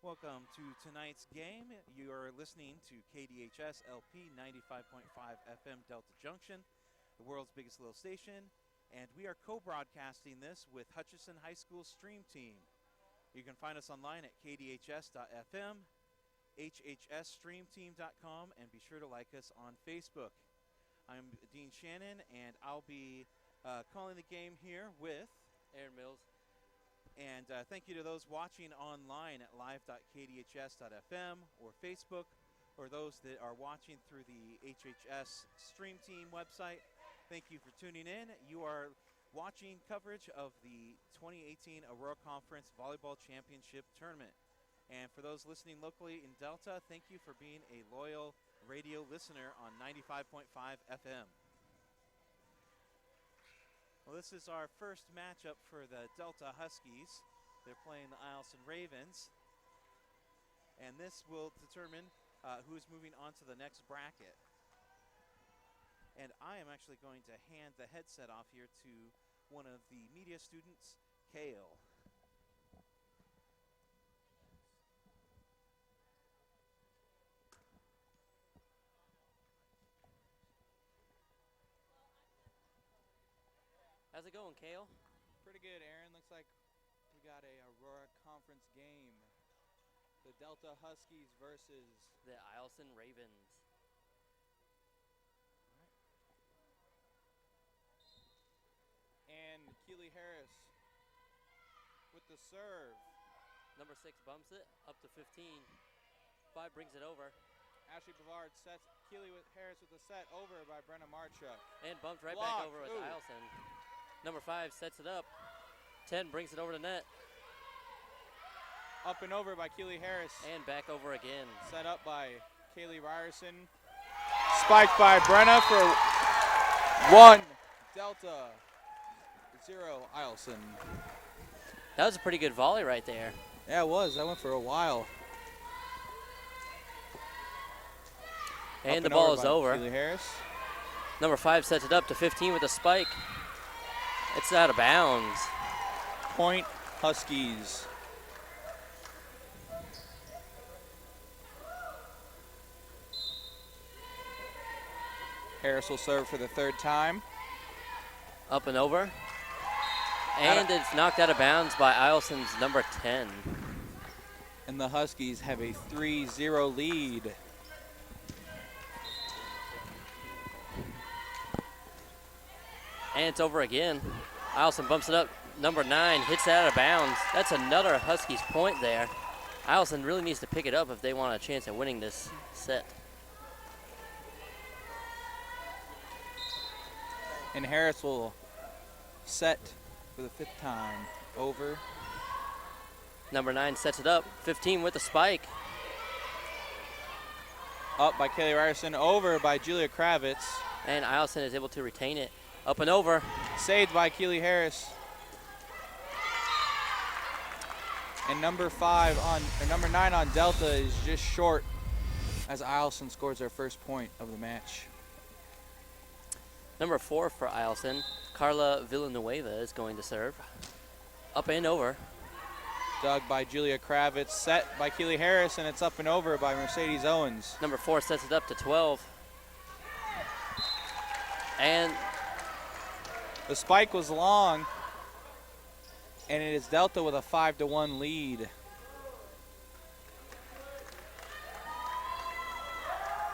Welcome to tonight's game. You are listening to KDHS LP 95.5 FM Delta Junction, the world's biggest little station, and we are co-broadcasting this with Hutchison High School Stream Team. You can find us online at kdhs.fm, hhsstreamteam.com, and be sure to like us on Facebook. I'm Dean Shannon, and I'll be calling the game here with Aaron Mills. And thank you to those watching online at live.kdhs.fm or Facebook, or those that are watching through the HHS Stream Team website. Thank you for tuning in. You are watching coverage of the 2018 Aurora Conference Volleyball Championship Tournament. And for those listening locally in Delta, thank you for being a loyal radio listener on 95.5 FM. Well, this is our first matchup for the Delta Huskies. They're playing the Eielson Ravens. And this will determine who's moving on to the next bracket. And I am actually going to hand the headset off here to one of the media students, Kale. How's it going, Kale? Pretty good, Aaron. Looks like we got a Aurora Conference game. The Delta Huskies versus the Eielson Ravens. And Keely Harris with the serve. Number 6 bumps it up to 15. 5 brings it over. Ashley Bavard sets Keely Harris with the set over by Brenna Marchuk. And bumped right Block. back over with Eielson. Number 5 sets it up. 10 brings it over to net. Up and over by Keely Harris. And back over again. Set up by Kaylee Ryerson. Spiked by Brenna for 1. Delta 0 Eielson. That was a pretty good volley right there. Yeah, it was. That went for a while. And the ball is over. Keely Harris. Number 5 sets it up to 15 with a spike. It's out of bounds. Point Huskies. Harris will serve for the 3rd time. Up and over. And it's knocked out of bounds by Eielson's number 10. And the Huskies have a 3-0 lead. And it's over again. Eielson bumps it up. Number 9 hits it out of bounds. That's another Huskies point there. Eielson really needs to pick it up if they want a chance at winning this set. And Harris will set for the 5th time. Over. Number 9 sets it up. 15 with the spike. Up by Kaylee Ryerson. Over by Julia Kravitz. And Eielson is able to retain it. Up and over. Saved by Keely Harris. And number 9 on Delta is just short as Eielson scores their first point of the match. Number 4 for Eielson, Carla Villanueva is going to serve. Up and over. Dug by Julia Kravitz, set by Keely Harris, and it's up and over by Mercedes Owens. Number 4 sets it up to 12. And the spike was long, and it is Delta with a 5-1 lead.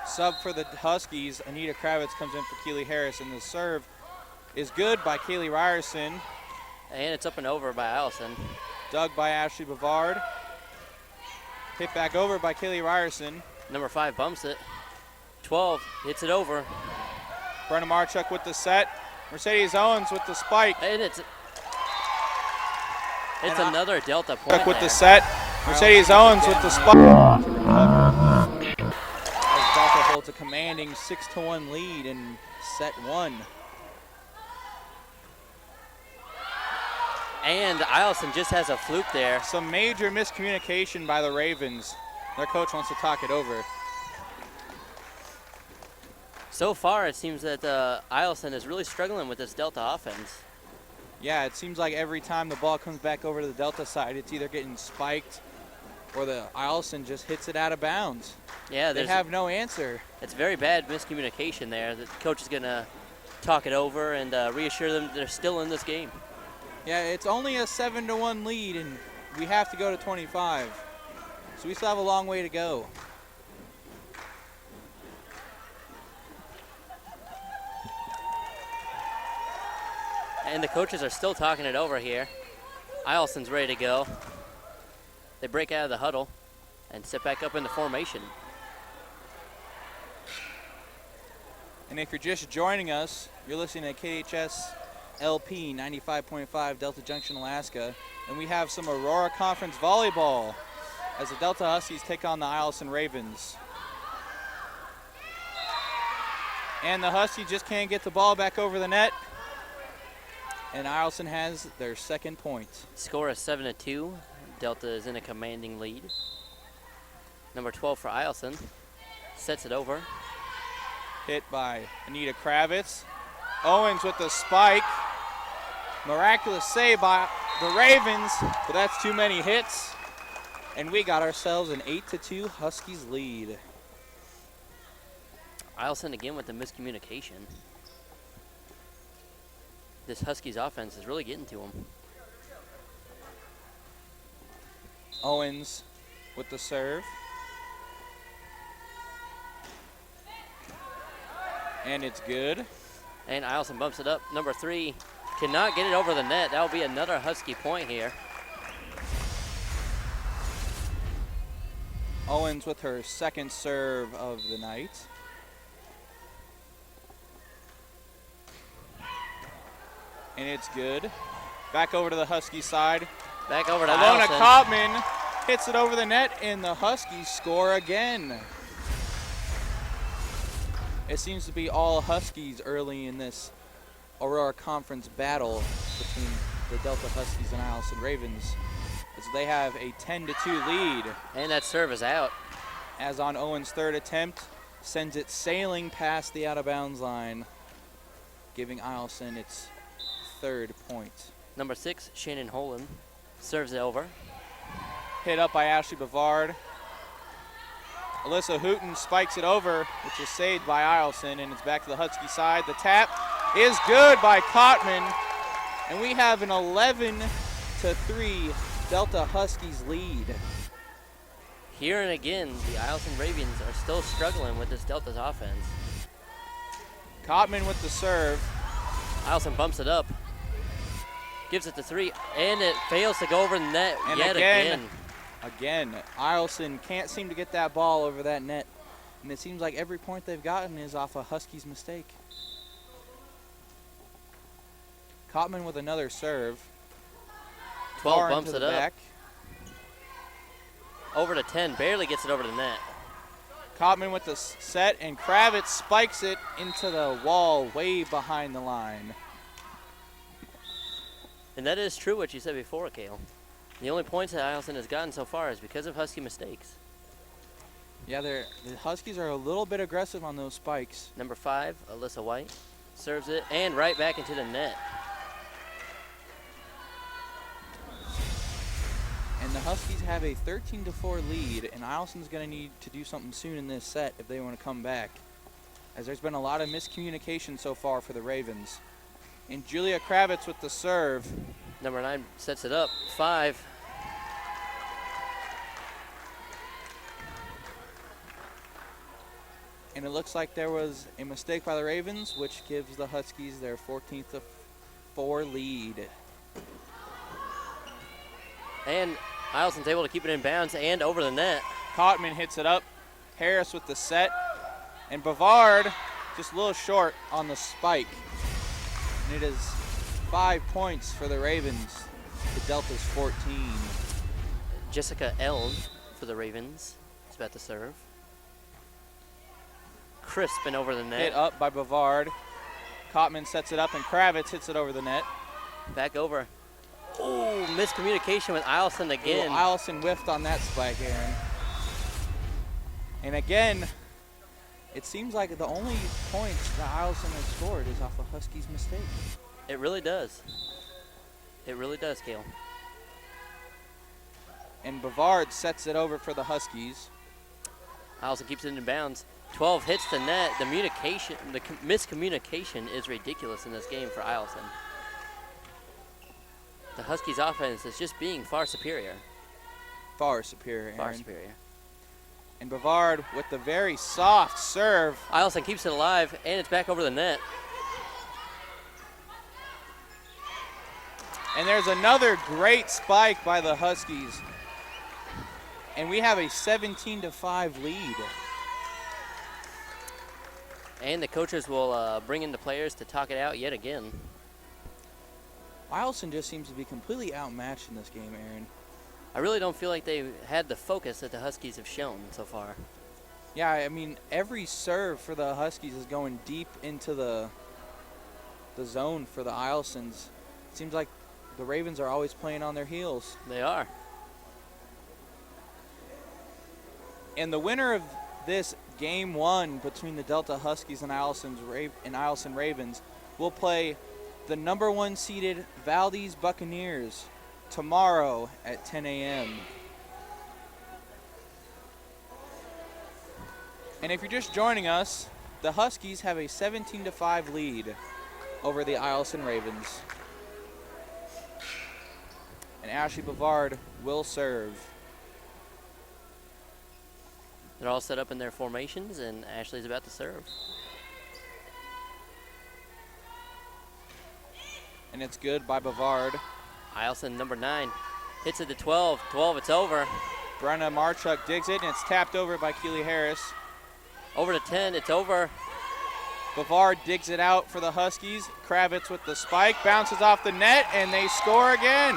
Sub for the Huskies, Anita Kravitz comes in for Keely Harris, and the serve is good by Kaylee Ryerson. And it's up and over by Eielson. Dug by Ashley Bavard. Hit back over by Kaylee Ryerson. Number 5 bumps it. 12 hits it over. Brenna Marchuk with the set. Mercedes Owens with the spike. And it's another Delta point with there. the set. Mercedes Owens with the spike. As Delta holds a commanding 6-1 lead in set 1. And Eielson just has a fluke there. Some major miscommunication by the Ravens. Their coach wants to talk it over. So far, it seems that Eielson is really struggling with this Delta offense. Yeah, it seems like every time the ball comes back over to the Delta side, it's either getting spiked or the Eielson just hits it out of bounds. Yeah, they have no answer. It's very bad miscommunication there. The coach is going to talk it over and reassure them they're still in this game. Yeah, it's only a 7-1 lead, and we have to go to 25. So we still have a long way to go. And the coaches are still talking it over here. Eielson's ready to go. They break out of the huddle and sit back up in the formation. And if you're just joining us, you're listening to KHS LP 95.5 Delta Junction, Alaska. And we have some Aurora Conference volleyball as the Delta Huskies take on the Eielson Ravens. And the Huskies just can't get the ball back over the net. And Eielson has their second point. Score is 7-2. Delta is in a commanding lead. Number 12 for Eielson sets it over. Hit by Anita Kravitz. Owens with the spike. Miraculous save by the Ravens, but that's too many hits. And we got ourselves an 8-2 Huskies lead. Eielson again with the miscommunication. This Huskies offense is really getting to him. Owens with the serve. And it's good. And Eielson bumps it up. Number 3 cannot get it over the net. That will be another Husky point here. Owens with her second serve of the night. And it's good. Back over to the Husky side. Back over to Alona Eielson. Kopman hits it over the net, and the Huskies score again. It seems to be all Huskies early in this Aurora Conference battle between the Delta Huskies and Eielson Ravens, as they have a 10-2 lead. And that serve is out. As on Owens' third attempt, sends it sailing past the out-of-bounds line, giving Eielson its third point. Number 6, Shannon Holen, serves it over. Hit up by Ashley Bavard. Alyssa Hooten spikes it over, which is saved by Eielson, and it's back to the Husky side. The tap is good by Cotman, and we have an 11-3 Delta Huskies lead. Here and again, the Eielson Ravens are still struggling with this Delta's offense. Cotman with the serve. Eielson bumps it up, gives it to 3, and it fails to go over the net And yet again, again. Eielson can't seem to get that ball over that net, and it seems like every point they've gotten is off a Huskies mistake. Cotman with another serve. 12 Far bumps into it the up. back. Over to 10, barely gets it over the net. Cotman with the set, and Kravitz spikes it into the wall way behind the line. And that is true what you said before, Kale. The only points that Eielson has gotten so far is because of Husky mistakes. Yeah, the Huskies are a little bit aggressive on those spikes. Number 5, Alyssa White, serves it, and right back into the net. And the Huskies have a 13-4 lead, and Eielson's going to need to do something soon in this set if they want to come back, as there's been a lot of miscommunication so far for the Ravens. And Julia Kravitz with the serve. Number 9 sets it up, 5. And it looks like there was a mistake by the Ravens, which gives the Huskies their 14-4 lead. And Eielson's able to keep it in bounds and over the net. Cotman hits it up. Harris with the set. And Bavard just a little short on the spike. And it is 5 points for the Ravens. The Delta's 14. Jessica Eld for the Ravens is about to serve. Crisp and over the net. Hit up by Bavard. Cotman sets it up, and Kravitz hits it over the net. Back over. Oh, miscommunication with Eielson again. Ooh, Eielson whiffed on that spike, Aaron. And again, it seems like the only points that Eielson has scored is off a Huskies mistake. It really does. It really does, Kale. And Bavard sets it over for the Huskies. Eielson keeps it in bounds. 12 hits the net. The miscommunication is ridiculous in this game for Eielson. The Huskies' offense is just being far superior. Far superior, Aaron. Far superior. And Bavard with the very soft serve. Eielson keeps it alive, and it's back over the net. And there's another great spike by the Huskies. And we have a 17-5 lead. And the coaches will bring in the players to talk it out yet again. Eielson just seems to be completely outmatched in this game, Aaron. I really don't feel like they had the focus that the Huskies have shown so far. Yeah, I mean, every serve for the Huskies is going deep into the zone for the Eielsons. It seems like the Ravens are always playing on their heels. They are. And the winner of this game 1 between the Delta Huskies and Eielson Ravens will play the number 1 seeded Valdez Buccaneers tomorrow at 10 a.m. And if you're just joining us, the Huskies have a 17-5 lead over the Eielson Ravens. And Ashley Bavard will serve. They're all set up in their formations, and Ashley's about to serve. And it's good by Bavard. Eielson, number 9, hits it to 12. 12, it's over. Brenna Marchuk digs it, and it's tapped over by Keely Harris. Over to 10, it's over. Bavard digs it out for the Huskies. Kravitz with the spike, bounces off the net, and they score again.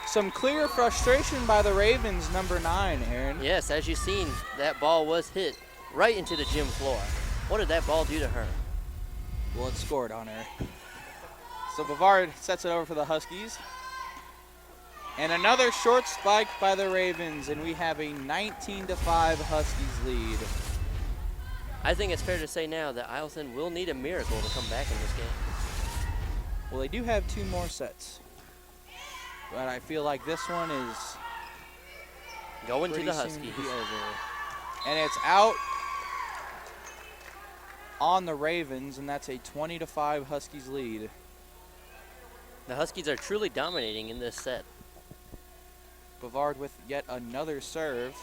Some clear frustration by the Ravens, number 9, Aaron. Yes, as you've seen, that ball was hit right into the gym floor. What did that ball do to her? Well, it scored on her. So Bavard sets it over for the Huskies. And another short spike by the Ravens, and we have a 19-5 Huskies lead. I think it's fair to say now that Eielson will need a miracle to come back in this game. Well, they do have 2 more sets. But I feel like this one is going to the soon Huskies. to be over. And it's out on the Ravens, and that's a 20-5 Huskies lead. The Huskies are truly dominating in this set. Bavard with yet another serve.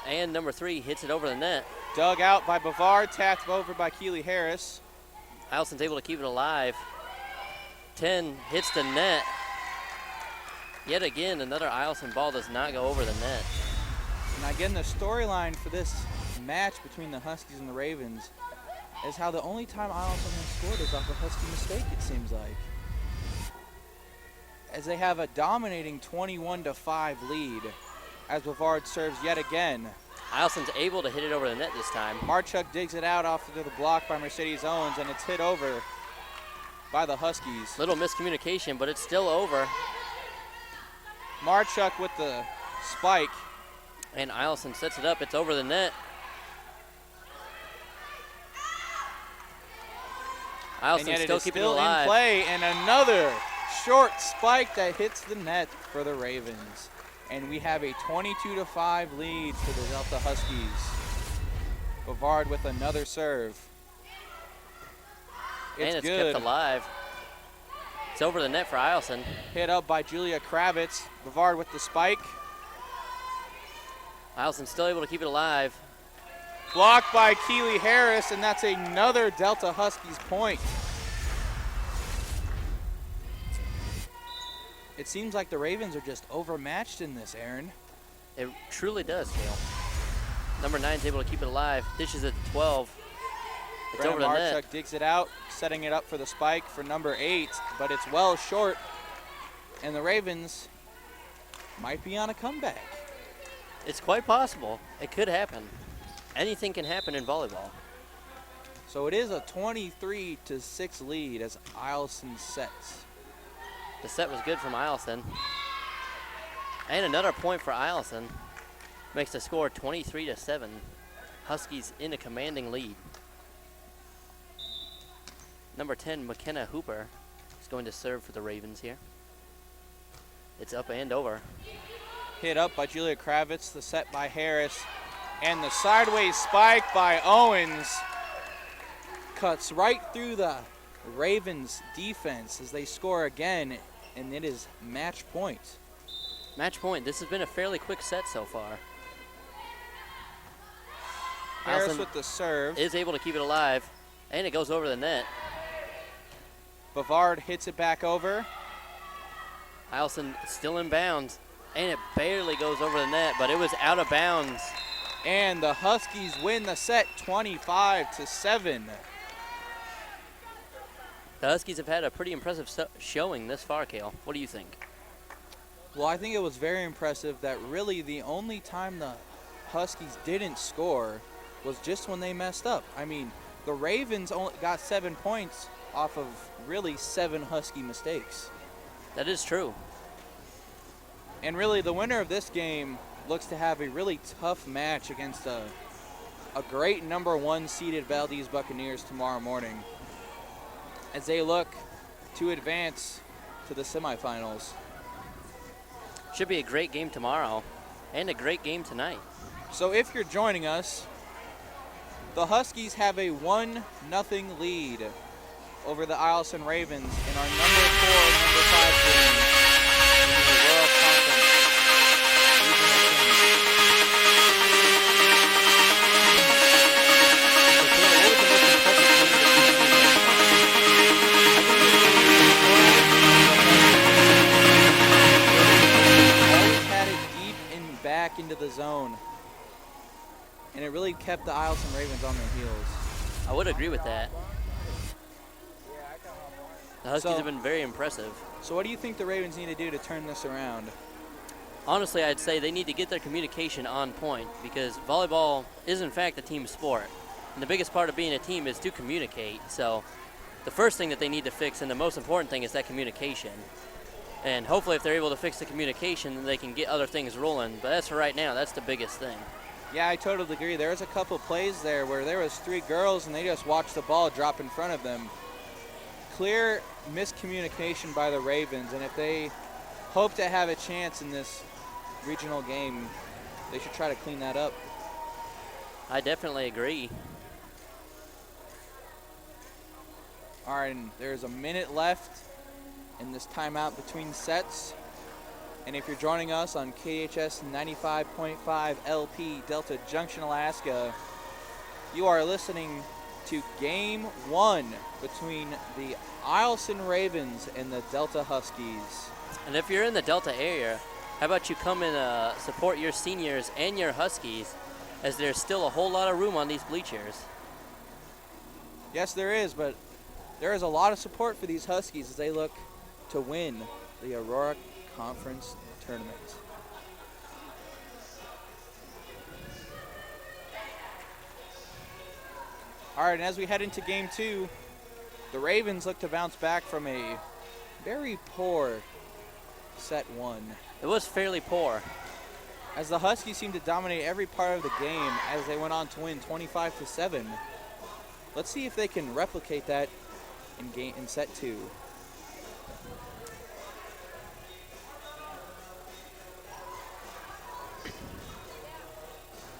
And number 3 hits it over the net. Dug out by Bavard, tapped over by Keely Harris. Eielson's able to keep it alive. 10 hits the net. Yet again, another Eielson ball does not go over the net. And again, the storyline for this match between the Huskies and the Ravens is how the only time Eielson has scored is off a Husky mistake, it seems like. As they have a dominating 21-5 lead as Bavard serves yet again. Eielson's able to hit it over the net this time. Marchuk digs it out off to the block by Mercedes Owens, and it's hit over by the Huskies. Little miscommunication, but it's still over. Marchuk with the spike. And Eielson sets it up. It's over the net. Eielson still keeping it alive. In play, and another short spike that hits the net for the Ravens. And we have a 22-5 lead for the Delta Huskies. Bavard with another serve. And it's good. kept alive. It's over the net for Eielson. Hit up by Julia Kravitz. Bavard with the spike. Eielson's still able to keep it alive. Blocked by Keely Harris, and that's another Delta Huskies point. It seems like the Ravens are just overmatched in this, Aaron. It truly does, Cale. Number 9's able to keep it alive. Dishes it to 12. It's over the Marchuk net. digs it out, setting it up for the spike for number 8, but it's well short. And the Ravens might be on a comeback. It's quite possible. It could happen. Anything can happen in volleyball. So it is a 23-6 lead as Eielson sets. The set was good from Eielson. And another point for Eielson. Makes the score 23-7. Huskies in a commanding lead. Number 10, McKenna Hooper, is going to serve for the Ravens here. It's up and over. Hit up by Julia Kravitz, the set by Harris, and the sideways spike by Owens cuts right through the Ravens defense as they score again, and it is match point. Match point. This has been a fairly quick set so far. Harris Eielson with the serve. is able to keep it alive, and it goes over the net. Bavard hits it back over. Eielson still in bounds, and it barely goes over the net, but it was out of bounds. And the Huskies win the set 25-7. The Huskies have had a pretty impressive showing this far, Cale. What do you think? Well, I think it was very impressive that really the only time the Huskies didn't score was just when they messed up. I mean, the Ravens only got 7 points off of really 7 Husky mistakes. That is true. And really the winner of this game looks to have a really tough match against a great number 1 seeded Valdez Buccaneers tomorrow morning as they look to advance to the semifinals. Should be a great game tomorrow and a great game tonight. So if you're joining us, the Huskies have a 1-0 lead over the Eielson Ravens in our number 4, number 5 game in the Aurora Conference always had it deep and back into the zone, and it really kept the Eielson Ravens on their heels. I would agree with that. The Huskies So- have been very impressive. So what do you think the Ravens need to do to turn this around? Honestly, I'd say they need to get their communication on point because volleyball is, in fact, a team sport. And the biggest part of being a team is to communicate. So the first thing that they need to fix and the most important thing is that communication. And hopefully if they're able to fix the communication, then they can get other things rolling. But as for right now, that's the biggest thing. Yeah, I totally agree. There was a couple plays there where there was 3 girls and they just watched the ball drop in front of them. Clear miscommunication by the Ravens, and if they hope to have a chance in this regional game, they should try to clean that up. I definitely agree. All right, and there's a minute left in this timeout between sets. And if you're joining us on KHS 95.5 LP Delta Junction, Alaska, you are listening to Game 1 between the Eielson Ravens and the Delta Huskies. And if you're in the Delta area, how about you come and support your seniors and your Huskies, as there's still a whole lot of room on these bleachers. Yes, there is, but there is a lot of support for these Huskies as they look to win the Aurora Conference Tournament. All right, and as we head into Game 2, the Ravens look to bounce back from a very poor set 1. It was fairly poor. As the Huskies seemed to dominate every part of the game as they went on to win 25-7. Let's see if they can replicate that in set 2.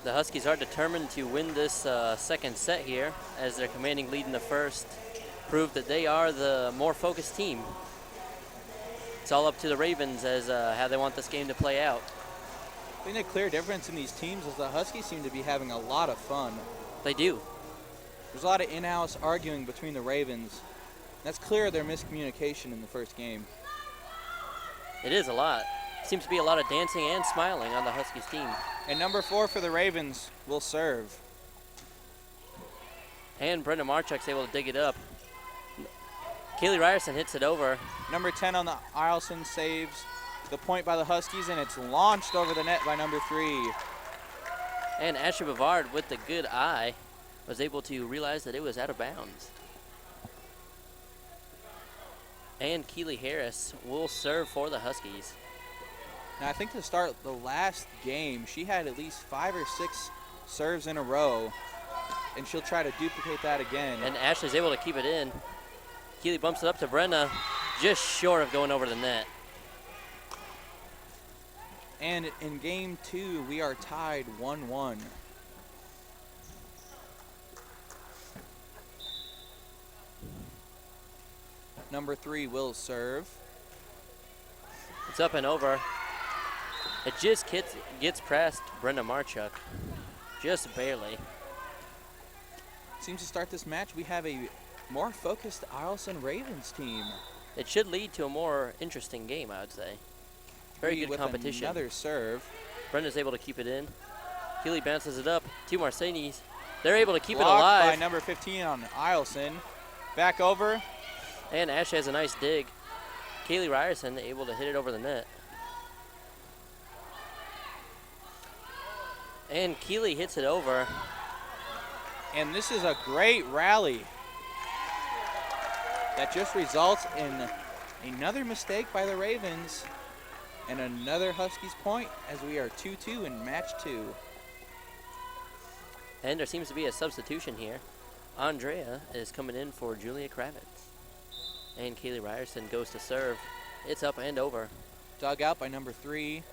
The Huskies are determined to win this second set here, as their commanding lead in the first proved that they are the more focused team. It's all up to the Ravens as how they want this game to play out. I think the clear difference in these teams is the Huskies seem to be having a lot of fun. They do. There's a lot of in-house arguing between the Ravens. That's clear their miscommunication in the first game. It is a lot. Seems to be a lot of dancing and smiling on the Huskies team. And number 4 for the Ravens will serve. And Brenda Marchuk's able to dig it up. Kaylee Ryerson hits it over. Number 10 on the Eielson saves the point by the Huskies, and it's launched over the net by number 3. And Ashley Bavard, with the good eye, was able to realize that it was out of bounds. And Keely Harris will serve for the Huskies. Now, I think to start the last game, she had at least 5 or 6 serves in a row, and she'll try to duplicate that again. And Ashley's able to keep it in. Keely bumps it up to Brenna, just short of going over the net. And in game 2, we are tied 1-1. Number 3 will serve. It's up and over. It just gets past Brenda Marchuk. Just barely. Seems to start this match, we have a more focused Eielson Ravens team. It should lead to a more interesting game, I would say. Very good with competition. Another serve. Brenda's able to keep it in. Keeley bounces it up to Mercedes. They're able to keep it Blocked alive. by number 15 on Eielson. Back over. And Ashley has a nice dig. Kaylee Ryerson able to hit it over the net. And Keeley hits it over. And this is a great rally that just results in another mistake by the Ravens and another Huskies point as we are 2-2 in match 2. And there seems to be a substitution here. Andrea is coming in for Julia Kravitz. And Kaylee Ryerson goes to serve. It's up and over. Dug out by number 3,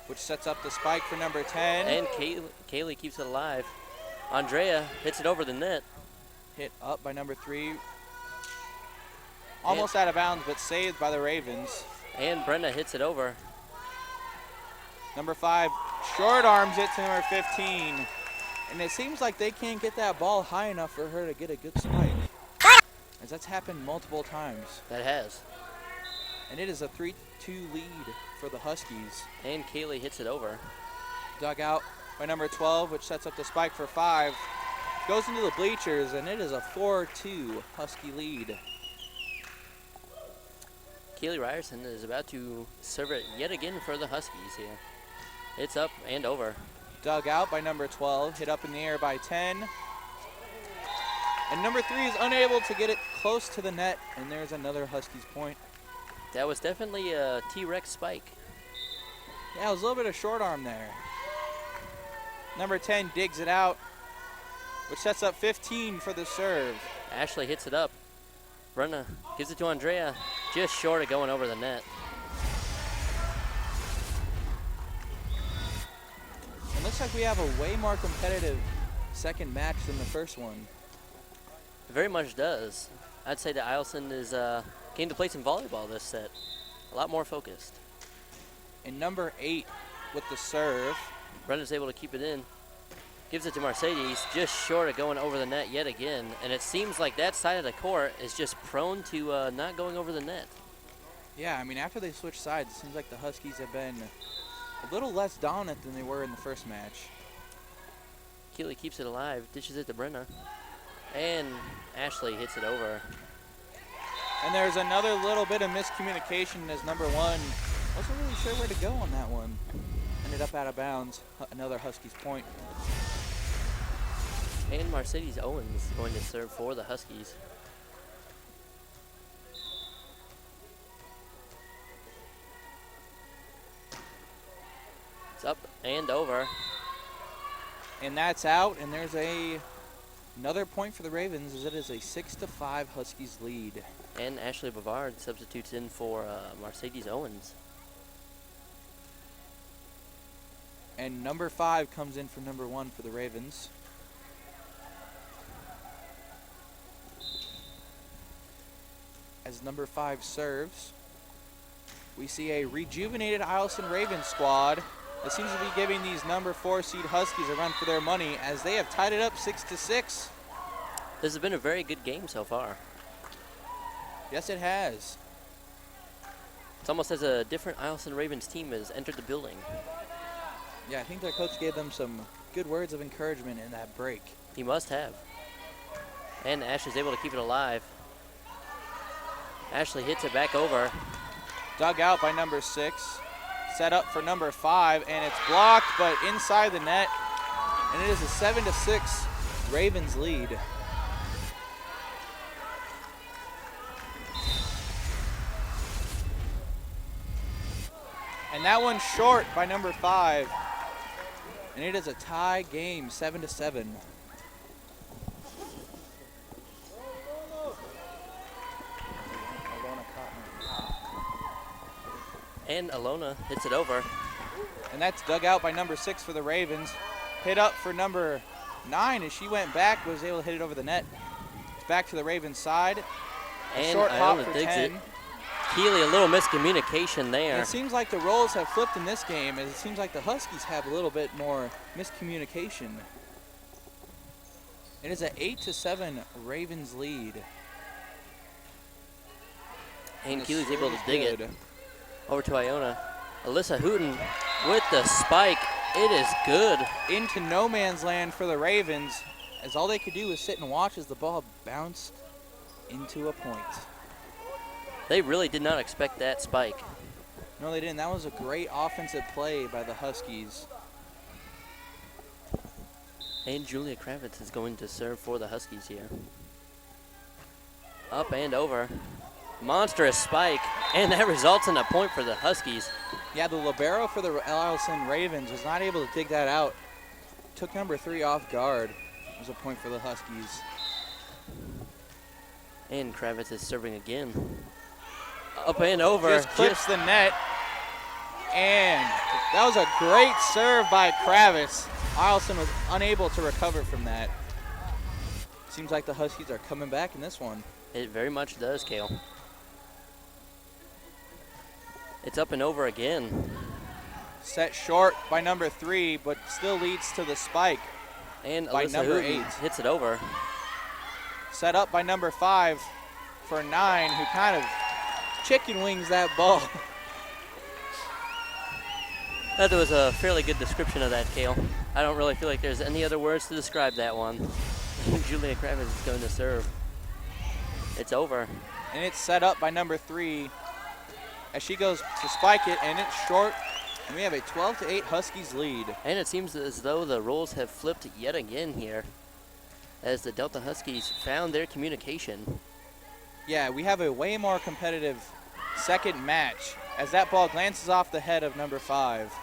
which sets up the spike for number 10. And Kaylee keeps it alive. Andrea hits it over the net. Hit up by number 3. Almost out of bounds, but saved by the Ravens. And Brenda hits it over. Number 5 short arms it to number 15. And it seems like they can't get that ball high enough for her to get a good spike, as that's happened multiple times. That has. And it is a 3-2 lead for the Huskies. And Kaylee hits it over. Dug out by number 12, which sets up the spike for 5. Goes into the bleachers, and it is a 4-2 Husky lead. Kaylee Ryerson is about to serve it yet again for the Huskies here. It's up and over. Dug out by number 12, hit up in the air by 10. And number 3 is unable to get it close to the net, and there's another Huskies point. That was definitely a T-Rex spike. Yeah, it was a little bit of short arm there. Number 10 digs it out, which sets up 15 for the serve. Ashley hits it up. Brenda gives it to Andrea, just short of going over the net. It looks like we have a way more competitive second match than the first one. It very much does. I'd say that Eielson is came to play some volleyball this set. A lot more focused. And number 8 with the serve. Brenda's able to keep it in. Gives it to Mercedes, just short of going over the net yet again. And it seems like that side of the court is just prone to not going over the net. Yeah, I mean, after they switched sides, it seems like the Huskies have been a little less dominant than they were in the first match. Keeley keeps it alive, dishes it to Brenda. And Ashley hits it over. And there's another little bit of miscommunication as number 1 wasn't really sure where to go on that one. Ended up out of bounds. Another Huskies point. And Mercedes Owens going to serve for the Huskies. It's up and over. And that's out, and there's another point for the Ravens, as it is a 6-5 Huskies lead. And Ashley Bavard substitutes in for Mercedes Owens. And number 5 comes in for number 1 for the Ravens. As number 5 serves, we see a rejuvenated Eielson Ravens squad that seems to be giving these number 4 seed Huskies a run for their money, as they have tied it up 6-6. This has been a very good game so far. Yes, it has. It's almost as a different Eielson Ravens team has entered the building. Yeah, I think their coach gave them some good words of encouragement in that break. He must have. And Ashley's able to keep it alive. Ashley hits it back over. Dug out by number 6. Set up for number 5, and it's blocked, but inside the net. And it is a 7-6 Ravens lead. And that one's short by number 5. And it is a tie game, 7-7. And Alona hits it over. And that's dug out by number 6 for the Ravens. Hit up for number 9 as she went back, was able to hit it over the net. It's back to the Ravens side. A And short hop Iona for digs 10. it. Keeley, a little miscommunication there. It seems like the roles have flipped in this game, as it seems like the Huskies have a little bit more miscommunication. It is an 8-7 Ravens lead. And the Keeley's able to serve dig is it good. over to Iona. Alyssa Hooten with the spike. It is good. Into no man's land for the Ravens, as all they could do was sit and watch as the ball bounced into a point. They really did not expect that spike. No, they didn't. That was a great offensive play by the Huskies. And Julia Kravitz is going to serve for the Huskies here. Up and over. Monstrous spike. And that results in a point for the Huskies. Yeah, the libero for the Eielson Ravens was not able to dig that out. Took number 3 off guard. It was a point for the Huskies. And Kravitz is serving again. Up and over. Just clips the net. And that was a great serve by Kravitz. Eielson was unable to recover from that. Seems like the Huskies are coming back in this one. It very much does, Kale. It's up and over again. Set short by number 3, but still leads to the spike. And by Alyssa number Hooten 8. hits it over. Set up by number 5 for 9, who kind of chicken wings that ball. That was a fairly good description of that, Kale. I don't really feel like there's any other words to describe that one. Julia Kravitz is going to serve. It's over. And it's set up by number 3 as she goes to spike it, and it's short. And we have a 12-8 Huskies lead. And it seems as though the roles have flipped yet again here as the Delta Huskies found their communication. Yeah, we have a way more competitive second match as that ball glances off the head of number 5.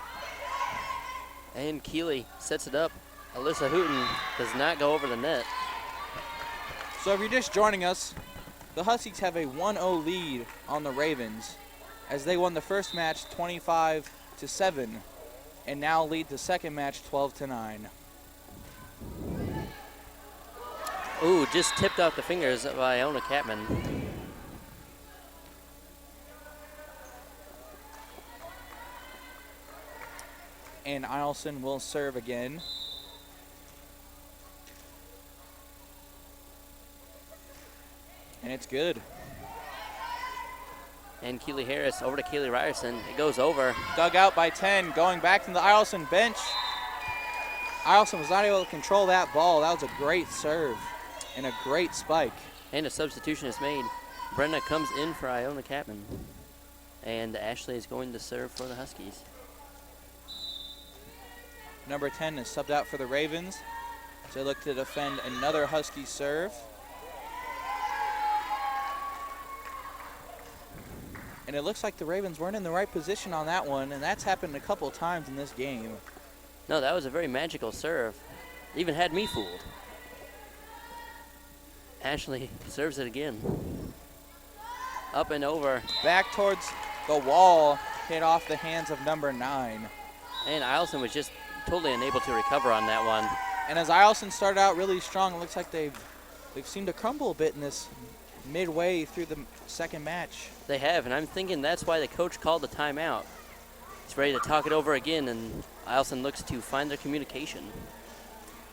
And Keeley sets it up. Alyssa Hooten does not go over the net. So if you're just joining us, the Huskies have a 1-0 lead on the Ravens as they won the first match 25-7 and now lead the second match 12-9. Ooh, just tipped out the fingers of Iona Catman. And Eielson will serve again. And it's good. And Keeley Harris over to Kaylee Ryerson. It goes over. Dug out by 10, going back to the Eielson bench. Eielson was not able to control that ball. That was a great serve and a great spike. And a substitution is made. Brenda comes in for Iona Catman. And Ashley is going to serve for the Huskies. Number 10 is subbed out for the Ravens. So they look to defend another Husky serve. And it looks like the Ravens weren't in the right position on that one, and that's happened a couple times in this game. No, that was a very magical serve. Even had me fooled. Ashley serves it again. Up and over. Back towards the wall, hit off the hands of number 9. And Eielson was just totally unable to recover on that one. And as Eielson started out really strong, it looks like they've seemed to crumble a bit in this midway through the second match. They have, and I'm thinking that's why the coach called the timeout. He's ready to talk it over again, and Eielson looks to find their communication.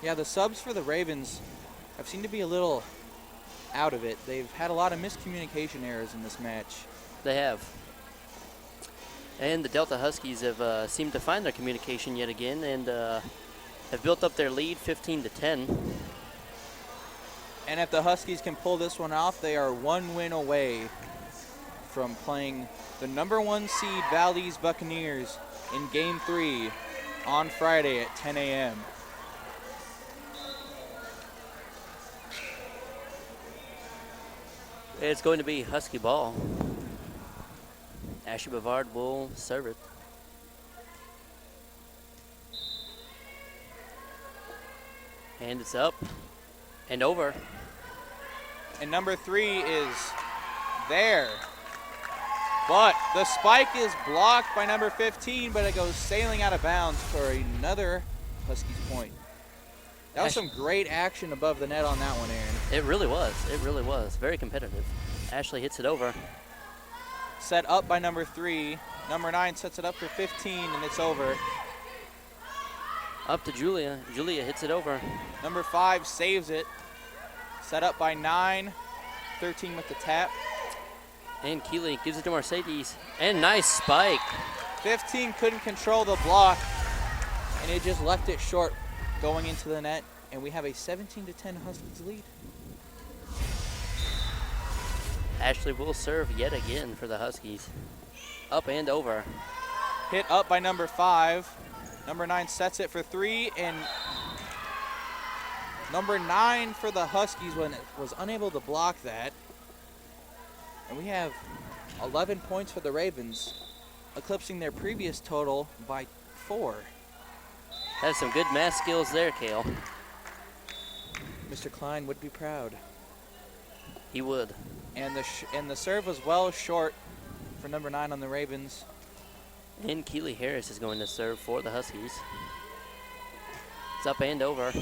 Yeah, the subs for the Ravens have seemed to be a little out of it. They've had a lot of miscommunication errors in this match. They have. And the Delta Huskies have seemed to find their communication yet again and have built up their lead 15-10. And if the Huskies can pull this one off, they are one win away from playing the number 1 seed Valdez Buccaneers in Game 3 on Friday at 10 a.m. It's going to be Husky ball. Ashley Bavard will serve it. And it's up and over. And number 3 is there. But the spike is blocked by number 15, but it goes sailing out of bounds for another Huskies point. That was some great action above the net on that one, Aaron. It really was. It really was. Very competitive. Ashley hits it over. Set up by number 3. Number 9 sets it up for 15, and it's over. Up to Julia. Julia hits it over. Number 5 saves it. Set up by 9. 13 with the tap. And Keeley gives it to Mercedes. And nice spike. 15 couldn't control the block, and it just left it short going into the net, and we have a 17-10 Huskies lead. Ashley will serve yet again for the Huskies. Up and over. Hit up by number 5. Number 9 sets it for 3, and number 9 for the Huskies was unable to block that. And we have 11 points for the Ravens, eclipsing their previous total by 4. Has some good math skills there, Kale. Mr. Klein would be proud. He would. And the serve was well short for number 9 on the Ravens. And Keeley Harris is going to serve for the Huskies. It's up and over.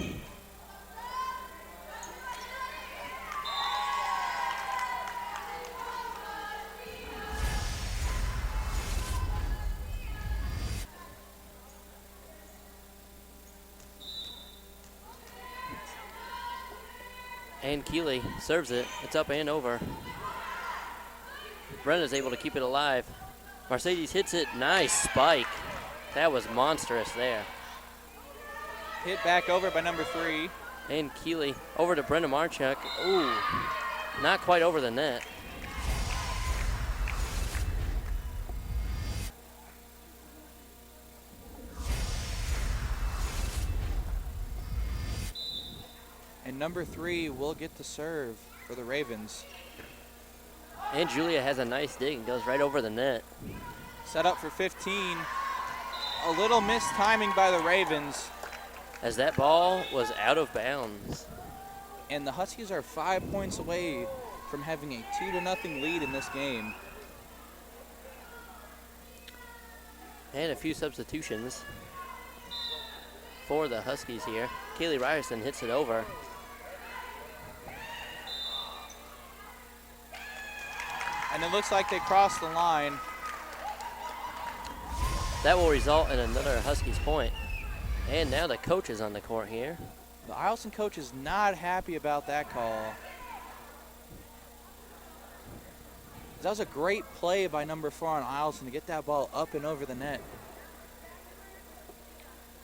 And Keeley serves it. It's up and over. Brenna's able to keep it alive. Mercedes hits it. Nice spike. That was monstrous there. Hit back over by number 3. And Keeley over to Brenda Marchuk. Ooh, not quite over the net. And number 3 will get the serve for the Ravens. And Julia has a nice dig and goes right over the net. Set up for 15. A little missed timing by the Ravens. As that ball was out of bounds. And the Huskies are 5 points away from having a 2-0 lead in this game. And a few substitutions for the Huskies here. Kaylee Ryerson hits it over. And it looks like they crossed the line. That will result in another Huskies point. And now the coach is on the court here. The Eielson coach is not happy about that call. That was a great play by number 4 on Eielson to get that ball up and over the net.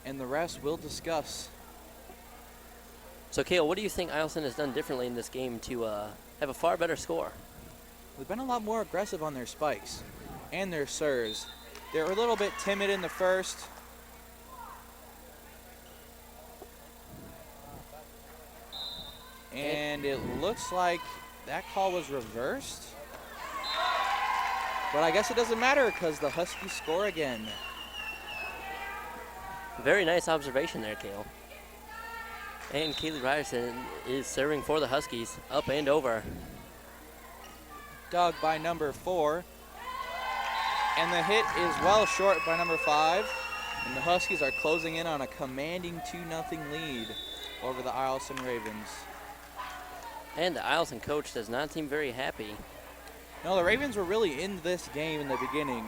And the rest we'll discuss. So, Kale, what do you think Eielson has done differently in this game to have a far better score? They've been a lot more aggressive on their spikes and their serves. They were a little bit timid in the first. And it looks like that call was reversed. But I guess it doesn't matter because the Huskies score again. Very nice observation there, Kale. And Kaylee Ryerson is serving for the Huskies, up and over. Dug by number 4. And the hit is well short by number 5. And the Huskies are closing in on a commanding 2-0 lead over the Eielson Ravens. And the Eielson coach does not seem very happy. No, the Ravens were really in this game in the beginning.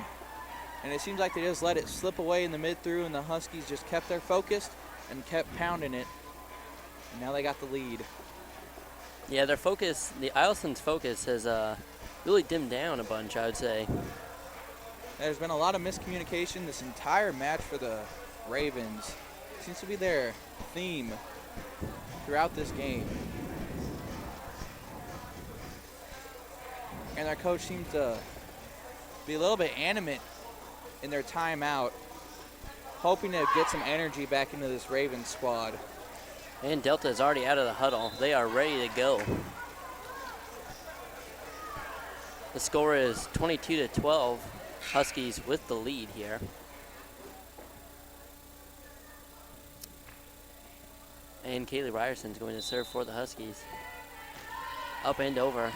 And it seems like they just let it slip away in the mid-through, and the Huskies just kept their focus and kept pounding it. And now they got the lead. Yeah, their focus, the Eielson's focus has really dimmed down a bunch, I would say. There's been a lot of miscommunication this entire match for the Ravens. Seems to be their theme throughout this game. And their coach seems to be a little bit animate in their timeout, hoping to get some energy back into this Ravens squad. And Delta is already out of the huddle. They are ready to go. The score is 22-12. Huskies with the lead here. And Kaylee Ryerson is going to serve for the Huskies. Up and over.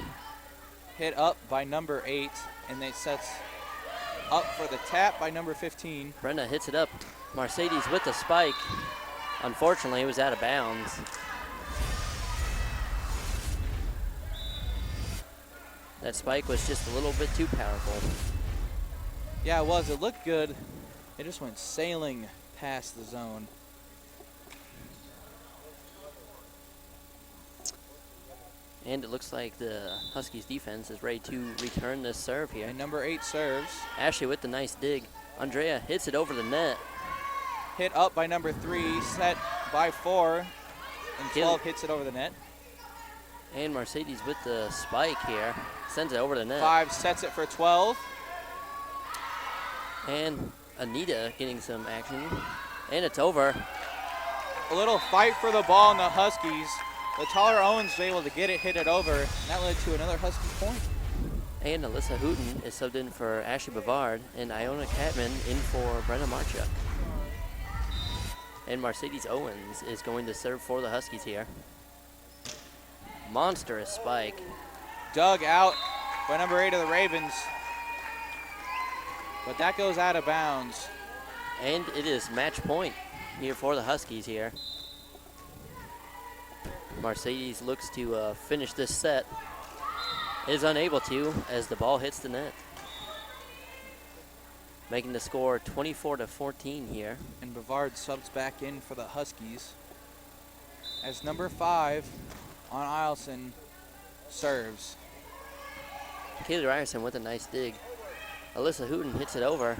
Hit up by number 8, and they sets Up for the tap by number 15. Brenda hits it up. Mercedes with the spike. Unfortunately, it was out of bounds. That spike was just a little bit too powerful. Yeah, it was. It looked good. It just went sailing past the zone. And it looks like the Huskies defense is ready to return this serve here. And number 8 serves. Ashley with the nice dig. Andrea hits it over the net. Hit up by number 3, set by 4. And 12 hits it over the net. And Mercedes with the spike here. Sends it over the net. 5 sets it for 12. And Anita getting some action. And it's over. A little fight for the ball in the Huskies. The taller Owens was able to get it, hit it over, and that led to another Husky point. And Alyssa Hooten is subbed in for Ashley Bavard, and Iona Catman in for Brenna Marchuk. And Mercedes Owens is going to serve for the Huskies here. Monstrous spike. Dug out by number 8 of the Ravens. But that goes out of bounds. And it is match point here for the Huskies here. Mercedes looks to finish this set. Is unable to as the ball hits the net. Making the score 24-14 here. And Bavard subs back in for the Huskies as number 5 on Eielson serves. Kaylee Ryerson with a nice dig. Alyssa Hooten hits it over.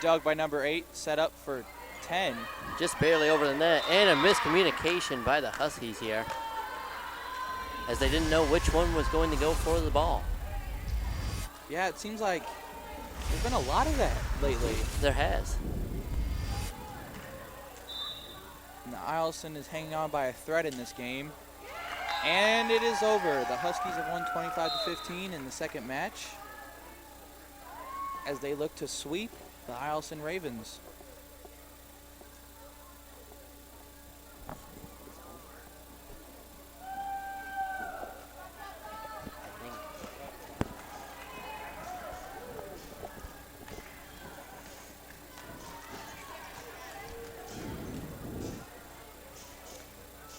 Dug by number 8, set up for 10. Just barely over the net, and a miscommunication by the Huskies here, as they didn't know which one was going to go for the ball. Yeah, it seems like there's been a lot of that lately. There has. And Eielson is hanging on by a thread in this game. And it is over. The Huskies have won 25-15 in the second match as they look to sweep the Eielson Ravens.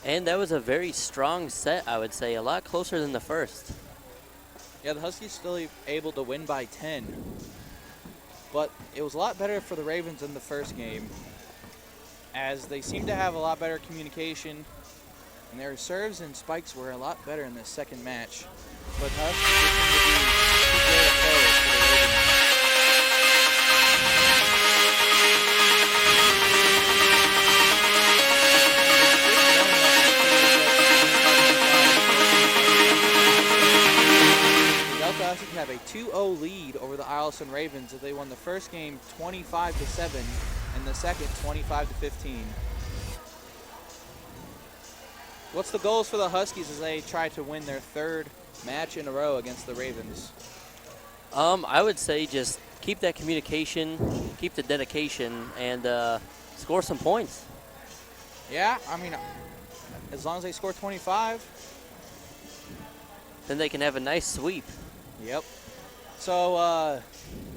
And that was a very strong set, I would say, a lot closer than the first. Yeah, the Huskies still able to win by 10. But it was a lot better for the Ravens in the first game, as they seemed to have a lot better communication, and their serves and spikes were a lot better in this second match. But the Huskies seemed to be too great a players for the Ravens. The Huskies have a 2-0 lead over the Eielson Ravens as they won the first game 25-7 and the second 25-15. What's the goals for the Huskies as they try to win their third match in a row against the Ravens? I would say just keep that communication, keep the dedication, and score some points. Yeah, I mean, as long as they score 25. Then they can have a nice sweep. Yep. So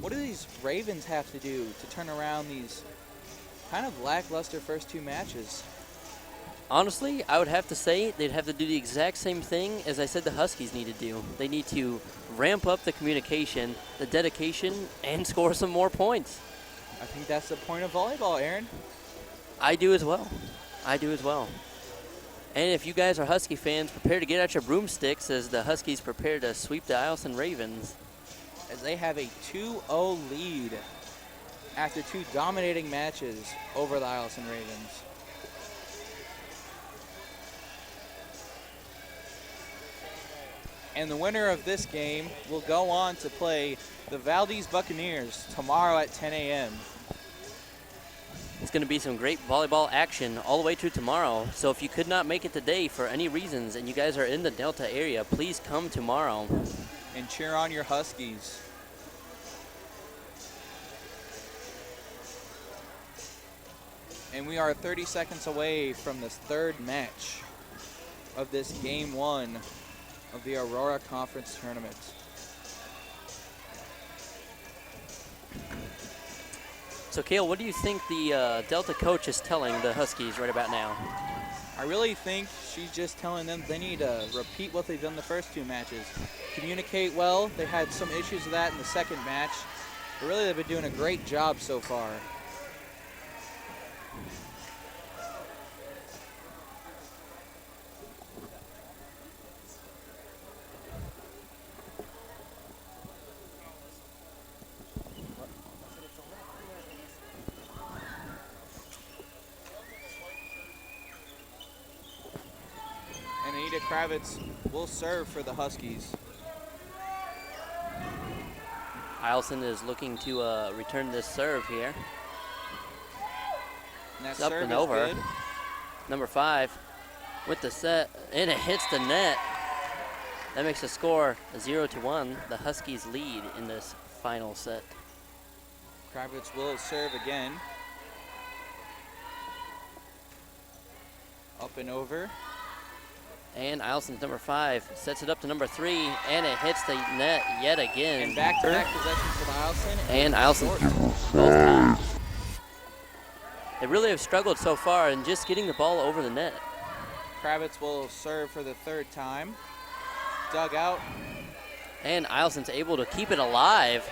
what do these Ravens have to do to turn around these kind of lackluster first two matches? Honestly, I would have to say they'd have to do the exact same thing as I said the Huskies need to do. They need to ramp up the communication, the dedication, and score some more points. I think that's the point of volleyball, Aaron. I do as well. I do as well. And if you guys are Husky fans, prepare to get out your broomsticks as the Huskies prepare to sweep the Eielson Ravens. As they have a 2-0 lead after two dominating matches over the Eielson Ravens. And the winner of this game will go on to play the Valdez Buccaneers tomorrow at 10 a.m. It's going to be some great volleyball action all the way through tomorrow. So if you could not make it today for any reasons and you guys are in the Delta area, please come tomorrow. And cheer on your Huskies. And we are 30 seconds away from this third match of this game one of the Aurora Conference Tournament. So, Kale, what do you think the Delta coach is telling the Huskies right about now? I really think she's just telling them they need to repeat what they've done the first 2 matches. Communicate well. They had some issues with that in the second match. But really, they've been doing a great job so far. Kravitz will serve for the Huskies. Eielson is looking to return this serve here. And that it's up serve and is over. Good. Number 5 with the set, and it hits the net. That makes the score 0-1. The Huskies lead in this final set. Kravitz will serve again. Up and over. And Eielson's number 5 sets it up to number 3, and it hits the net yet again. And back-to-back possessions for Eielson. And Eielson both times. They really have struggled so far in just getting the ball over the net. Kravitz will serve for the 3rd time. Dug out. And Eielson's able to keep it alive.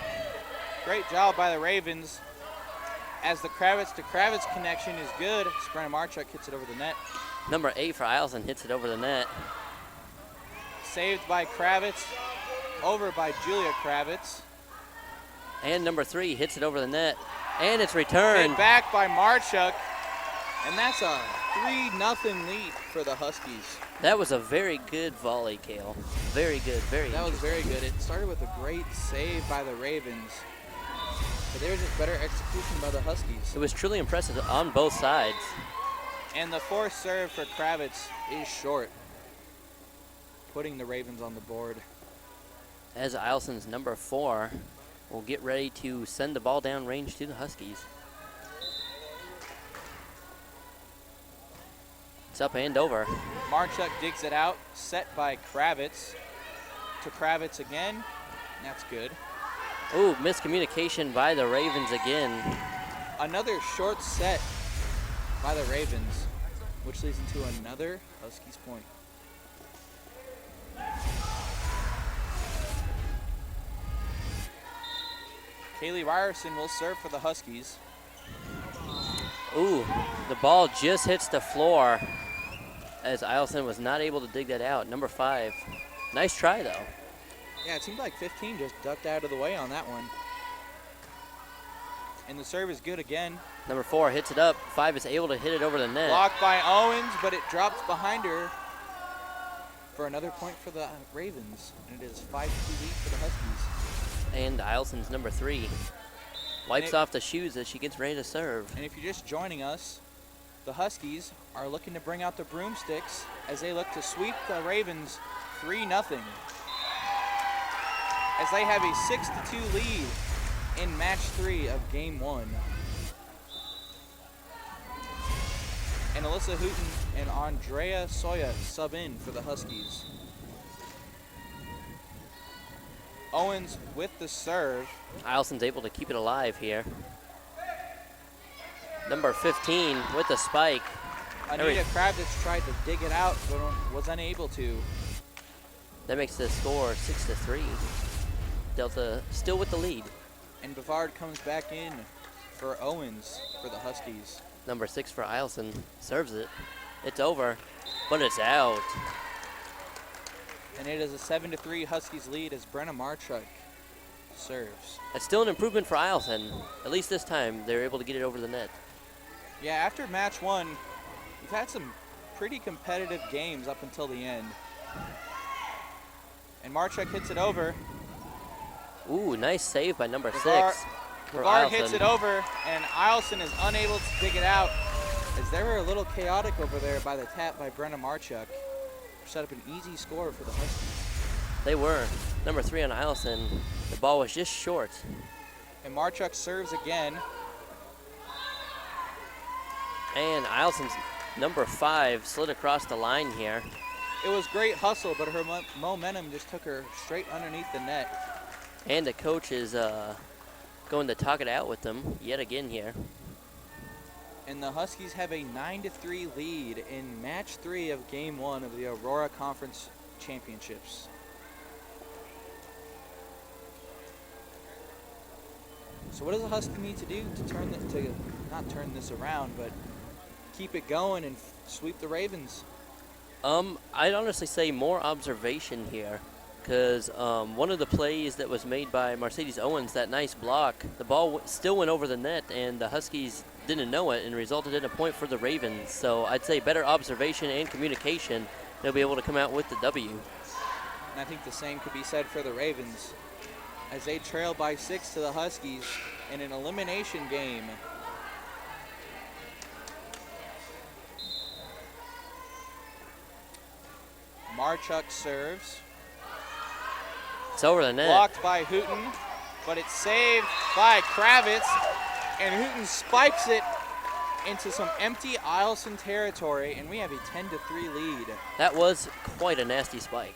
Great job by the Ravens. As the Kravitz to Kravitz connection is good, Brenna Marchuk hits it over the net. Number 8 for Eielson hits it over the net. Saved by Kravitz, over by Julia Kravitz. And number 3 hits it over the net, and it's returned. Hit back by Marchuk, and that's a 3-0 lead for the Huskies. That was a very good volley, Kale. Very good, That was very good. It started with a great save by the Ravens, but there was just better execution by the Huskies. It was truly impressive on both sides. And the 4th serve for Kravitz is short, putting the Ravens on the board. As Eielson's number 4 will get ready to send the ball down range to the Huskies. It's up and over. Marchuk digs it out, set by Kravitz. To Kravitz again, and that's good. Ooh, miscommunication by the Ravens again. Another short set by the Ravens, which leads into another Huskies point. Kaylee Ryerson will serve for the Huskies. Ooh, the ball just hits the floor as Eielson was not able to dig that out. Number 5. Nice try, though. Yeah, it seemed like 15 just ducked out of the way on that one. And the serve is good again. Number 4 hits it up. 5 is able to hit it over the net. Blocked by Owens, but it drops behind her for another point for the Ravens. And it is 5-2 lead for the Huskies. And Eielson's number 3 wipes off the shoes as she gets ready to serve. And if you're just joining us, the Huskies are looking to bring out the broomsticks as they look to sweep the Ravens 3-0. As they have a 6-2 lead in match 3 of game 1. And Alyssa Hooten and Andrea Soya sub in for the Huskies. Owens with the serve. Eielson's able to keep it alive here. Number 15 with the spike. Anita Kravitz tried to dig it out, but was unable to. That makes the score 6-3. Delta still with the lead. And Bavard comes back in for Owens for the Huskies. Number 6 for Eielson serves it. It's over, but it's out. And it is a 7-3 Huskies lead as Brenna Marchuk serves. It's still an improvement for Eielson. At least this time, they're able to get it over the net. Yeah, after match 1, we've had some pretty competitive games up until the end. And Marchuk hits it over. Ooh, nice save by number 6. Bavard hits it over, and Eielson is unable to dig it out as they were a little chaotic over there by the tap by Brenna Marchuk. Set up an easy score for the Huskies. They were. Number 3 on Eielson. The ball was just short. And Marchuk serves again. And Eielson's number 5 slid across the line here. It was great hustle, but her momentum just took her straight underneath the net. And the coach is going to talk it out with them yet again here. And the Huskies have a 9-3 lead in match 3 of game 1 of the Aurora Conference Championships. So what does the Huskies need to do to not turn this around, but keep it going and sweep the Ravens? I'd honestly say more observation here, because one of the plays that was made by Mercedes Owens, that nice block, the ball still went over the net, and the Huskies didn't know it and resulted in a point for the Ravens. So I'd say better observation and communication, they'll be able to come out with the W. And I think the same could be said for the Ravens, as they trail by 6 to the Huskies in an elimination game. Marchuk serves. It's over the net. Blocked by Hooten, but it's saved by Kravitz, and Hooten spikes it into some empty Eielson territory, and we have a 10-3 lead. That was quite a nasty spike.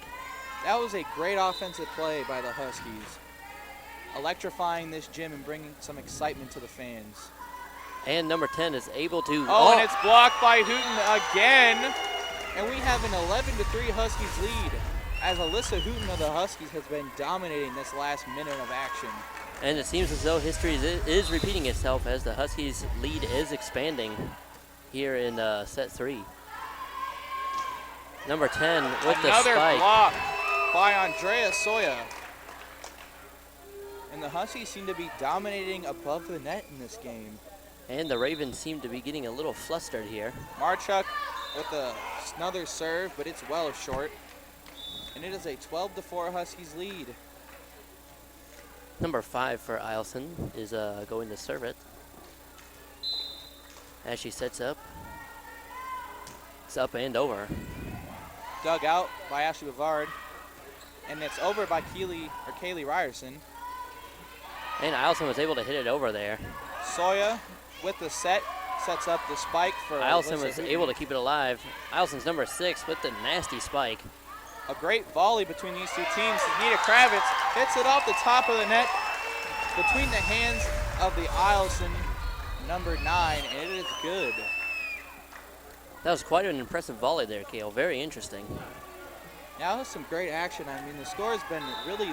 That was a great offensive play by the Huskies, electrifying this gym and bringing some excitement to the fans. And number 10 is able to... And it's blocked by Hooten again. And we have an 11-3 Huskies lead, as Alyssa Hooten of the Huskies has been dominating this last minute of action. And it seems as though history is repeating itself as the Huskies' lead is expanding here in set 3. Number 10 with the spike. Another block by Andrea Soya. And the Huskies seem to be dominating above the net in this game. And the Ravens seem to be getting a little flustered here. Marchuk with another serve, but it's well short. And it is a 12-4 Huskies lead. Number 5 for Eielson is going to serve it. As she sets up. It's up and over. Dug out by Ashley Bavard. And it's over by Kaylee Ryerson. And Eielson was able to hit it over there. Soya with the sets up the spike for Eielson was able to keep it alive. Eielson's number 6 with the nasty spike. A great volley between these two teams. Nita Kravitz hits it off the top of the net between the hands of the Eielson number 9, and it is good. That was quite an impressive volley there, Kale. Very interesting. Now that was some great action. I mean, the score has been really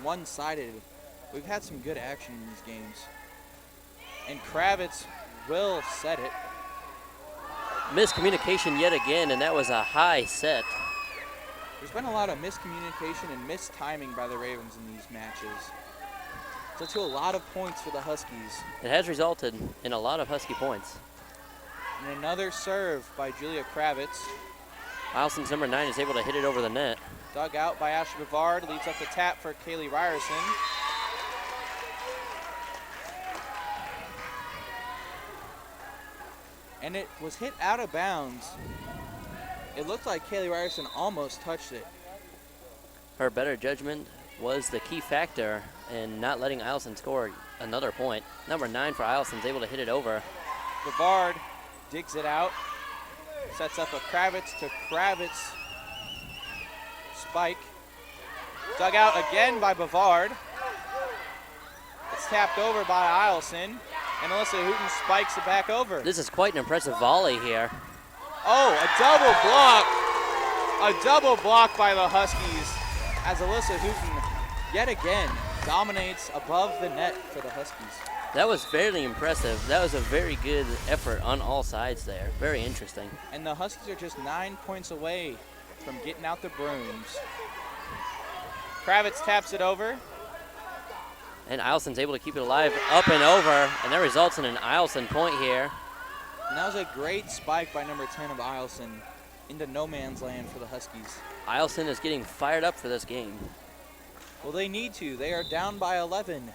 one-sided. We've had some good action in these games. And Kravitz will set it. Miscommunication yet again, and that was a high set. There's been a lot of miscommunication and mistiming by the Ravens in these matches. So to a lot of points for the Huskies. It has resulted in a lot of Husky points. And another serve by Julia Kravitz. Eielson's number 9 is able to hit it over the net. Dug out by Ashley Bavard, leads up the tap for Kaylee Ryerson. And it was hit out of bounds. It looked like Kaylee Ryerson almost touched it. Her better judgment was the key factor in not letting Eielson score another point. Number 9 for Eielson is able to hit it over. Bavard digs it out, sets up a Kravitz to Kravitz spike. Dug out again by Bavard. It's tapped over by Eielson, and Alyssa Hooten spikes it back over. This is quite an impressive volley here. Oh, a double block by the Huskies as Alyssa Hooten yet again dominates above the net for the Huskies. That was fairly impressive. That was a very good effort on all sides there. Very interesting. And the Huskies are just 9 points away from getting out the brooms. Kravitz taps it over. And Eielson's able to keep it alive up and over, and that results in an Eielson point here. And that was a great spike by number 10 of Eielson into no man's land for the Huskies. Eielson is getting fired up for this game. Well, they need to. They are down by 11.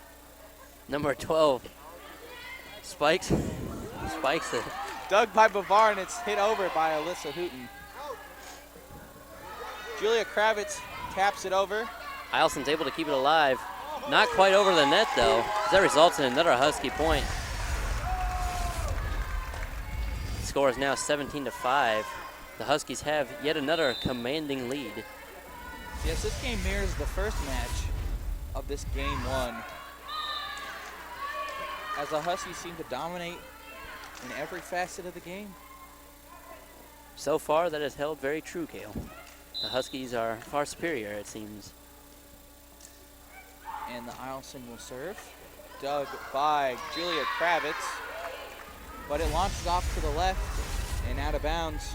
Number 12 spikes it. Dug by Bavard, and it's hit over by Alyssa Hooten. Julia Kravitz taps it over. Eielson's able to keep it alive. Not quite over the net, though. That results in another Husky point. The score is now 17-5. The Huskies have yet another commanding lead. Yes, this game mirrors the first match of this game 1. as the Huskies seem to dominate in every facet of the game. So far, that has held very true, Kale. The Huskies are far superior, it seems. And the Eielson will serve. Dug by Julia Kravitz. But it launches off to the left and out of bounds.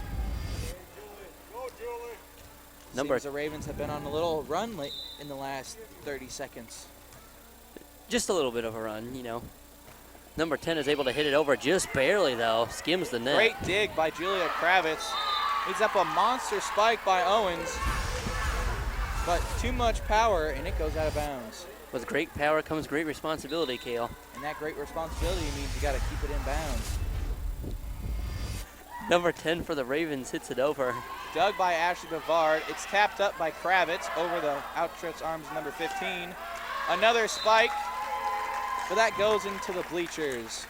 Seems the Ravens have been on a little run late in the last 30 seconds. Just a little bit of a run, you know. Number 10 is able to hit it over just barely, though. Skims the net. Great dig by Julia Kravitz. Leads up a monster spike by Owens. But too much power, and it goes out of bounds. With great power comes great responsibility, Kale. And that great responsibility means you got to keep it in bounds. Number 10 for the Ravens hits it over. Dug by Ashley Bavard. It's tapped up by Kravitz over the outstretched arms of number 15. Another spike, but that goes into the bleachers.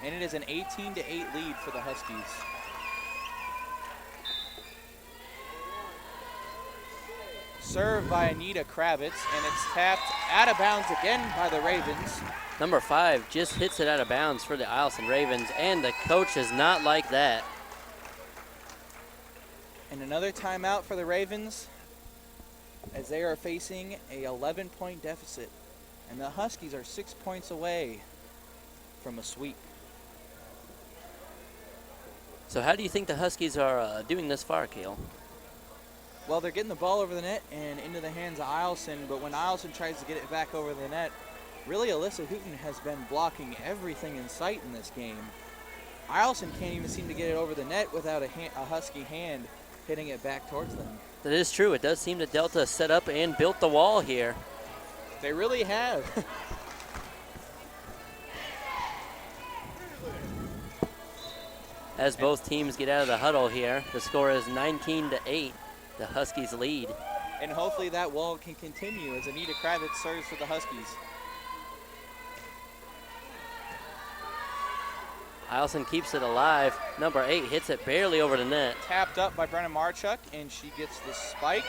And it is an 18-8 lead for the Huskies. Served by Anita Kravitz, and it's tapped out of bounds again by the Ravens. Number 5 just hits it out of bounds for the Eielson Ravens, and the coach does not like that. And another timeout for the Ravens as they are facing a 11-point deficit. And the Huskies are 6 points away from a sweep. So how do you think the Huskies are doing this far, Kale? Well, they're getting the ball over the net and into the hands of Eielson, but when Eielson tries to get it back over the net, really Alyssa Hooten has been blocking everything in sight in this game. Eielson can't even seem to get it over the net without a Husky hand hitting it back towards them. That is true. It does seem that Delta set up and built the wall here. They really have. As both teams get out of the huddle here, the score is 19-8. The Huskies lead. And hopefully that wall can continue as Anita Kravitz serves for the Huskies. Eielson keeps it alive. Number 8 hits it barely over the net. Tapped up by Brenna Marchuk, and she gets the spike.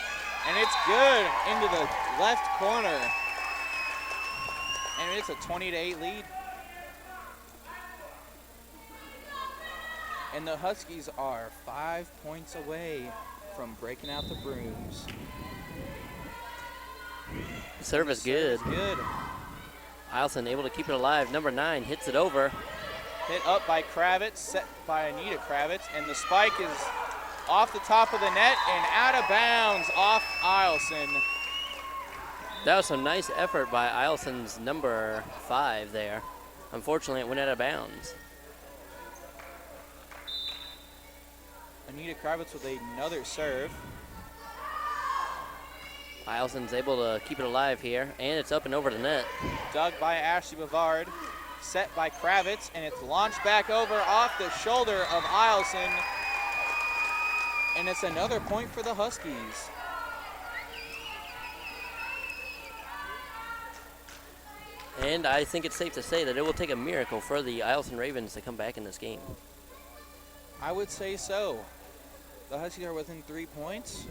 And it's good into the left corner. And it's a 20-8 lead. And the Huskies are 5 points away from breaking out the brooms. Service good. Good. Eielson able to keep it alive. Number 9 hits it over. Hit up by Kravitz, set by Anita Kravitz, and the spike is off the top of the net and out of bounds off Eielson. That was some nice effort by Eielson's number 5 there. Unfortunately, it went out of bounds. Anita Kravitz with another serve. Eielson's able to keep it alive here, and it's up and over the net. Dug by Ashley Bavard, set by Kravitz, and it's launched back over off the shoulder of Eielson. And it's another point for the Huskies. And I think it's safe to say that it will take a miracle for the Eielson Ravens to come back in this game. I would say so. The Huskies are within 3 points,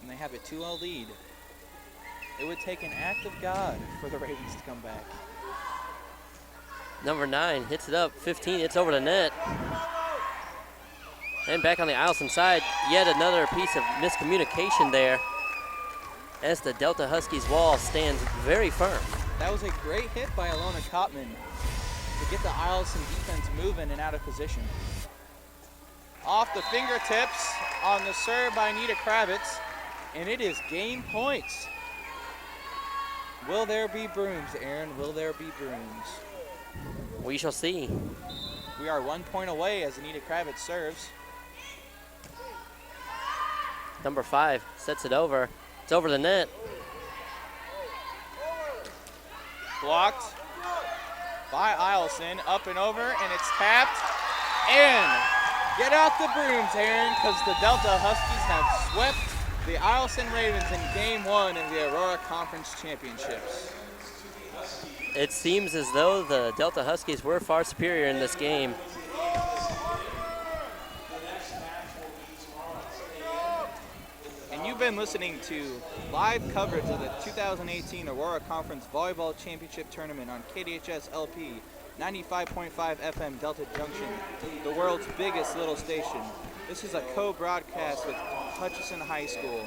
and they have a 2-0 lead. It would take an act of God for the Ravens to come back. Number 9 hits it up. 15, it's over the net. And back on the Eielson side, yet another piece of miscommunication there as the Delta Huskies wall stands very firm. That was a great hit by Alona Kopman to get the Eielson defense moving and out of position. Off the fingertips on the serve by Anita Kravitz, and it is game points. Will there be brooms, Aaron? Will there be brooms? We shall see. We are 1 point away as Anita Kravitz serves. Number 5 sets it over. It's over the net. Blocked by Eielson, up and over, and it's tapped. And get out the brooms, Aaron, because the Delta Huskies have swept the Eielson Ravens in Game 1 of the Aurora Conference Championships. It seems as though the Delta Huskies were far superior in this game. And you've been been listening to live coverage of the 2018 Aurora Conference Volleyball Championship Tournament on KDHS LP 95.5 FM Delta Junction, the world's biggest little station. This is a co-broadcast with Hutchison High School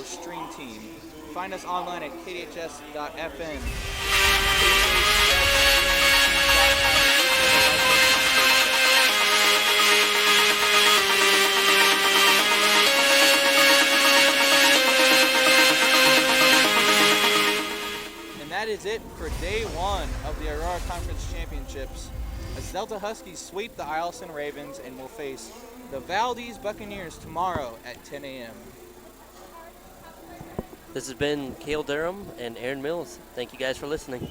stream team. Find us online at kdhs.fm. That is it for day one of the Aurora Conference Championships, as Delta Huskies sweep the Eielson Ravens and will face the Valdez Buccaneers tomorrow at 10 a.m. This has been Cale Durham and Aaron Mills. Thank you guys for listening.